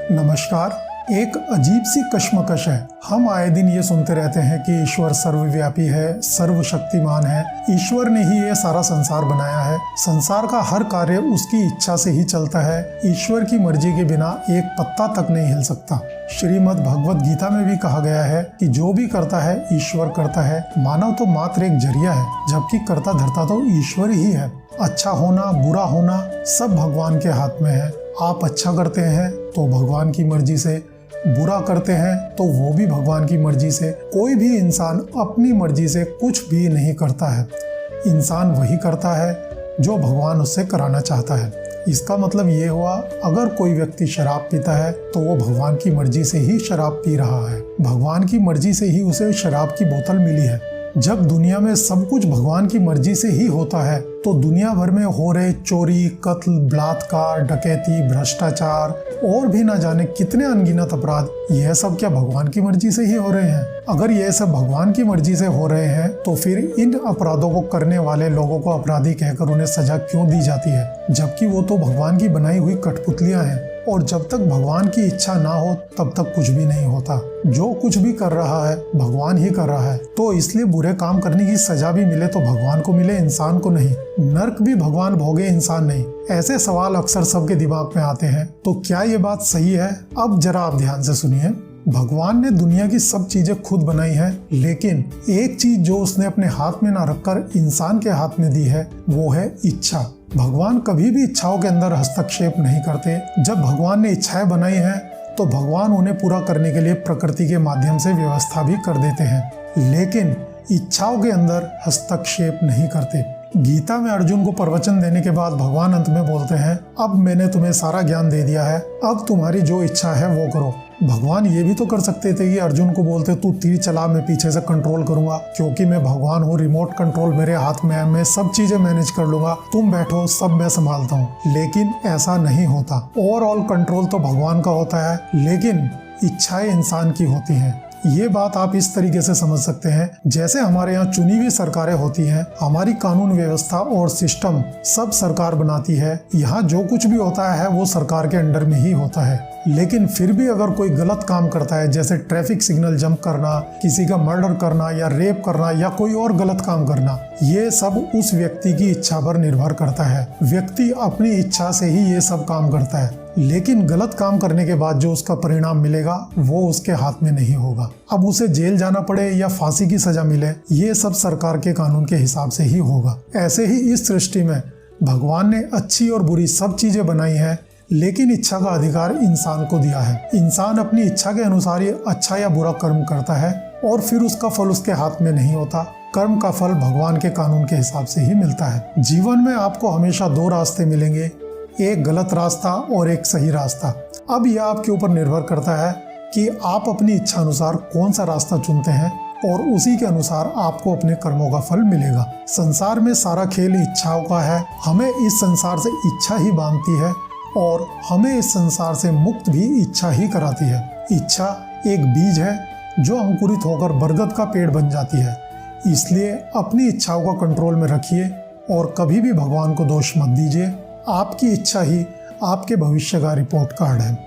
नमस्कार। एक अजीब सी कश्मकश है। हम आए दिन ये सुनते रहते हैं कि ईश्वर सर्वव्यापी है, सर्वशक्तिमान है। ईश्वर ने ही ये सारा संसार बनाया है। संसार का हर कार्य उसकी इच्छा से ही चलता है। ईश्वर की मर्जी के बिना एक पत्ता तक नहीं हिल सकता। श्रीमद् भगवत गीता में भी कहा गया है कि जो भी करता है ईश्वर करता है। मानव तो मात्र एक जरिया है, जबकि करता धरता तो ईश्वर ही है। अच्छा होना, बुरा होना सब भगवान के हाथ में है। आप अच्छा करते हैं तो भगवान की मर्जी से, बुरा करते हैं तो वो भी भगवान की मर्जी से। कोई भी इंसान अपनी मर्जी से कुछ भी नहीं करता है। इंसान वही करता है जो भगवान उससे कराना चाहता है। इसका मतलब ये हुआ, अगर कोई व्यक्ति शराब पीता है तो वो भगवान की मर्जी से ही शराब पी रहा है। भगवान की मर्जी से ही उसे शराब की बोतल मिली है। जब दुनिया में सब कुछ भगवान की मर्जी से ही होता है तो दुनिया भर में हो रहे चोरी, कत्ल, बलात्कार, डकैती, भ्रष्टाचार और भी ना जाने कितने अनगिनत अपराध, यह सब क्या भगवान की मर्जी से ही हो रहे हैं? अगर यह सब भगवान की मर्जी से हो रहे हैं तो फिर इन अपराधों को करने वाले लोगों को अपराधी कहकर उन्हें सजा क्यों दी जाती है, जबकि वो तो भगवान की बनाई हुई कठपुतलियां हैं। और जब तक भगवान की इच्छा ना हो तब तक कुछ भी नहीं होता। जो कुछ भी कर रहा है भगवान ही कर रहा है। तो इसलिए बुरे काम करने की सजा भी मिले तो भगवान को मिले, इंसान को नहीं। नर्क भी भगवान भोगे, इंसान नहीं। ऐसे सवाल अक्सर सबके दिमाग में आते हैं। तो क्या ये बात सही है? अब जरा आप ध्यान से सुनिए। भगवान ने दुनिया की सब चीजें खुद बनाई है, लेकिन एक चीज जो उसने अपने हाथ में ना रखकर इंसान के हाथ में दी है वो है इच्छा। भगवान कभी भी इच्छाओं के अंदर हस्तक्षेप नहीं करते। जब भगवान ने इच्छाएं बनाई हैं तो भगवान उन्हें पूरा करने के लिए प्रकृति के माध्यम से व्यवस्था भी कर देते हैं, लेकिन इच्छाओं के अंदर हस्तक्षेप नहीं करते। गीता में अर्जुन को प्रवचन देने के बाद भगवान अंत में बोलते हैं, अब मैंने तुम्हें सारा ज्ञान दे दिया है, अब तुम्हारी जो इच्छा है वो करो। भगवान ये भी तो कर सकते थे कि अर्जुन को बोलते, तू तीर चला, मैं पीछे से कंट्रोल करूंगा, क्योंकि मैं भगवान हूँ, रिमोट कंट्रोल मेरे हाथ में है, मैं सब चीजें मैनेज कर लूंगा, तुम बैठो, सब मैं संभालता हूँ। लेकिन ऐसा नहीं होता। ओवरऑल कंट्रोल तो भगवान का होता है, लेकिन इच्छाएं इंसान की होती हैं। ये बात आप इस तरीके से समझ सकते हैं, जैसे हमारे यहाँ चुनी हुई सरकारें होती हैं, हमारी कानून व्यवस्था और सिस्टम सब सरकार बनाती है। यहाँ जो कुछ भी होता है वो सरकार के अंडर में ही होता है। लेकिन फिर भी अगर कोई गलत काम करता है, जैसे ट्रैफिक सिग्नल जंप करना, किसी का मर्डर करना या रेप करना या कोई और गलत काम करना, ये सब उस व्यक्ति की इच्छा पर निर्भर करता है। व्यक्ति अपनी इच्छा से ही ये सब काम करता है, लेकिन गलत काम करने के बाद जो उसका परिणाम मिलेगा वो उसके हाथ में नहीं होगा। अब उसे जेल जाना पड़े या फांसी की सजा मिले, ये सब सरकार के कानून के हिसाब से ही होगा। ऐसे ही इस सृष्टि में भगवान ने अच्छी और बुरी सब चीजें बनाई है, लेकिन इच्छा का अधिकार इंसान को दिया है। इंसान अपनी इच्छा के अनुसार ही अच्छा या बुरा कर्म करता है और फिर उसका फल उसके हाथ में नहीं होता। कर्म का फल भगवान के कानून के हिसाब से ही मिलता है। जीवन में आपको हमेशा दो रास्ते मिलेंगे, एक गलत रास्ता और एक सही रास्ता। अब यह आपके ऊपर निर्भर करता है कि आप अपनी इच्छा अनुसार कौन सा रास्ता चुनते हैं और उसी के अनुसार आपको अपने कर्मों का फल मिलेगा। संसार में सारा खेल इच्छाओं का है। हमें इस संसार से इच्छा ही बांधती है और हमें इस संसार से मुक्त भी इच्छा ही कराती है। इच्छा एक बीज है जो अंकुरित होकर बरगद का पेड़ बन जाती है। इसलिए अपनी इच्छाओं को कंट्रोल में रखिए और कभी भी भगवान को दोष मत दीजिए। आपकी इच्छा ही आपके भविष्य का रिपोर्ट कार्ड है।